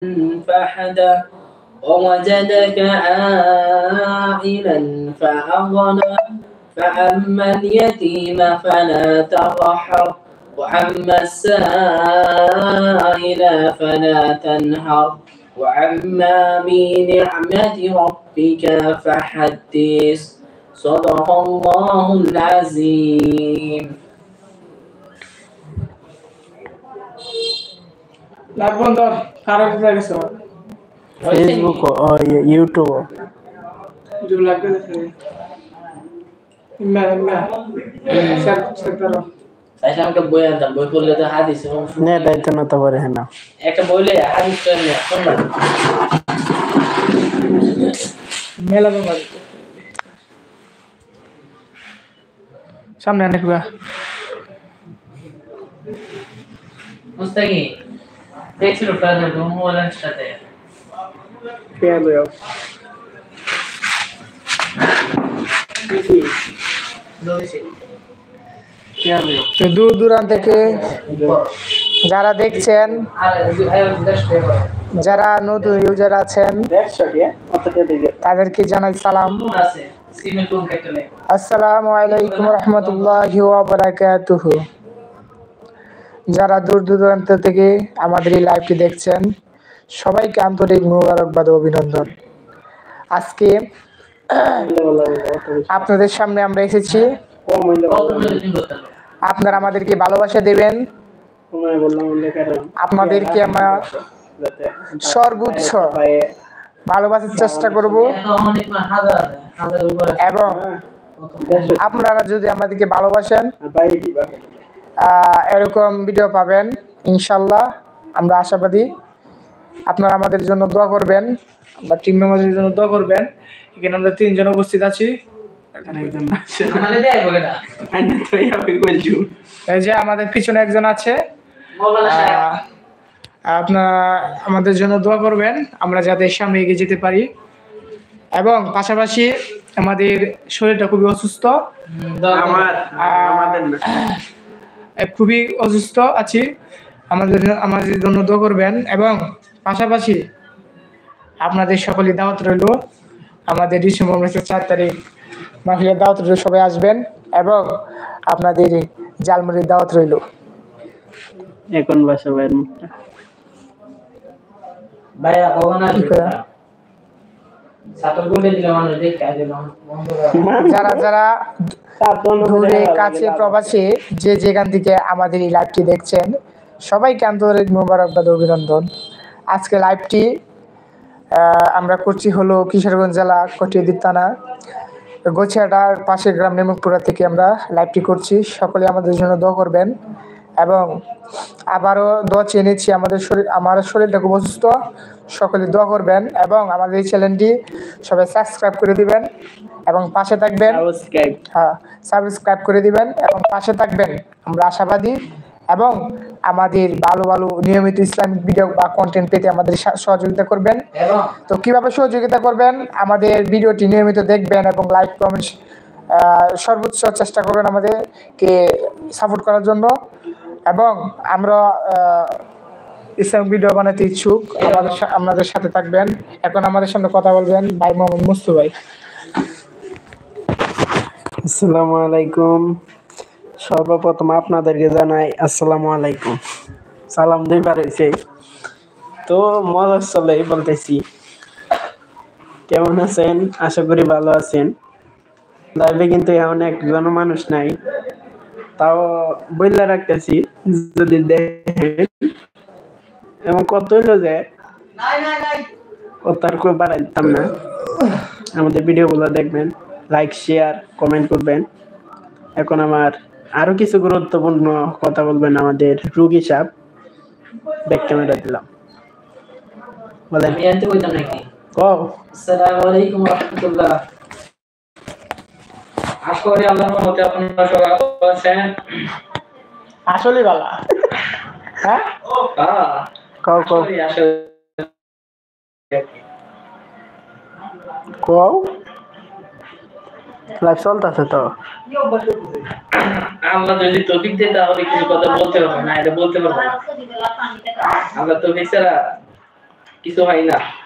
فهدى ووجدك عائلا فأغنى فأما اليتيم فلا تقهر وأما السائل فلا تنهر وأما بنعمة ربك فحدث صدق الله العظيم লাভবন্ধর কারণ লাগছে ফেসবুক ও ইউটিউব जो লাগবে দেখে ইম্মা ইম্মা স্যার স্যার তাইলে আমাকে বই আনতাম বই পড়লে তো হাদিস এবং নে দায়িত্ব নিতে পারে না একটা বইলে হাদিস তো এমনি শুনবা মেলা বাবা সামনে অনেক বা মুস্তাকি দেখছিল প্রাণের মোবাইলের সাথে কে লয় তো দূর দূরান্ত থেকে যারা দেখছেন যারা নতুন ইউজার আছেন তাদেরকে জানাই সালাম আসসালামু আলাইকুম রহমতুল্লাহি ওয়া বারাকাতুহু। যারা দূর দূরান্ত থেকে আমাদের এই লাইভটি দেখছেন সবাইকে আন্তরিক মোবারকবাদ ও অভিনন্দন। আজকে আপনাদের সামনে আমরা এসেছি, আপনারা আমাদেরকে ভালোবাসা দেবেন, আপনাদেরকে আমরা সর্বোচ্চ ভালোবাসার চেষ্টা করব এবং আপনারা যদি আমাদেরকে ভালোবাসেন এরকম ভিডিও পাবেন ইনশাল্লাহ। আমরা আশাবাদী আপনারা আমাদের জন্য দোয়া করবেন, আমরা টিম মেম্বারদের জন্য দোয়া করবেন। এখানে আমরা তিনজন উপস্থিত আছি, এই যে আমাদের পিছনে একজন আছে। আপনারা আমাদের জন্য দোয়া করবেন আমরা যাতে সামনে এগিয়ে যেতে পারি এবং পাশাপাশি আমাদের শরীরটা খুবই অসুস্থ, খুবই অসুস্থ আছি, আমাদের জন্য দোয়া করবেন এবং পাশাপাশি আপনাদের সকলের দাওয়াত রইল আমাদের ডিসেম্বর মাসের 4 তারিখ মাহফিলের দাওয়াত রইল, সবাই আসবেন এবং আপনাদের জালমুড়ির দাওয়াত রইল। এখন বাসা ভাইয়ের মুখটা ভাইয়া ভগবান সাতর গুন্ডে দিলে মানুষ দেখতে আসে যারা যারা দূরে কাছে প্রবাসী যে যেখান থেকে আমাদের এই লাইভটি দেখছেন সবাইকে আন্তরিক মোবারকবাদ অভিনন্দন। আজকে লাইভটি আমরা করছি হলো কিশোরগঞ্জ জেলা কটিয়াদী থানা গোছিয়াটার পাশের গ্রাম নেমুকপুরা থেকে আমরা লাইভটি করছি। সকলে আমাদের জন্য দোয়া করবেন এবং আবারও দোয়া চেয়ে নিচ্ছি, আমার শরীরটা খুব অসুস্থ, সকলে দোয়া করবেন এবং আমাদের এই চ্যানেলটি সবাই সাবস্ক্রাইব করে দিবেন এবং পাশে থাকবেন। হ্যাঁ, সাবস্ক্রাইব করে দিবেন এবং পাশে থাকবেন, আমরা আশাবাদী। এবং আমাদের ভালো ভালো নিয়মিত ইসলামিক ভিডিও বা কন্টেন্ট পেতে আমাদের সহযোগিতা করবেন। তো কিভাবে সহযোগিতা করবেন, আমাদের ভিডিওটি নিয়মিত দেখবেন এবং লাইক কমেন্ট সর্বোচ্চ চেষ্টা করবেন আমাদেরকে সাপোর্ট করার জন্য। এবং আমরা ইসলামিক ভিডিও বানাতে ইচ্ছুক, আমাদের সাথে থাকবেন। এখন আমাদের সামনে কথা বলবেন ভাই মোহাম্মদ মুস্তফা ভাই। আসসালামু আলাইকুম। সর্বপ্রথম আপনাদেরকে জানাই আসসালামু আলাইকুম, সালাম দুই পারেছে তো মজার চলে বলতেছি। কেমন আছেন? আশা করি ভালো আছেন। লাইভে কিন্তু এমন একজন মানুষ নাই, তাও বইলা রাখতেছি যদি দেখেন এবং কত হইলো যে কত আর কেউ বাড়াই দিতাম না। আমাদের ভিডিওগুলো দেখবেন, লাইক শেয়ার কমেন্ট করবেন। এখন আমার আরো কিছু গুরুত্বপূর্ণ কথা বলবেন আমাদের রোগী সাহেব। ব্যাক ক্যামেরা দিলাম, বলেন। আমি জানতে কইতাম নাকি আসসালামু আলাইকুম রাহমাতুল্লাহ। আশা করি আল্লাহর রহমতে আপনারা সবাই ভালো আছেন। আসলে ভালো। হ্যাঁ কও কও কও, লাইভ চলতেছে তো। আল্লাহ যদি তৌফিক দেয় তাহলে কিছু কথা বলতে হবে, না এটা বলতে পারবো না। আল্লাহ তৌফিক ছাড়া কিছু হয় না।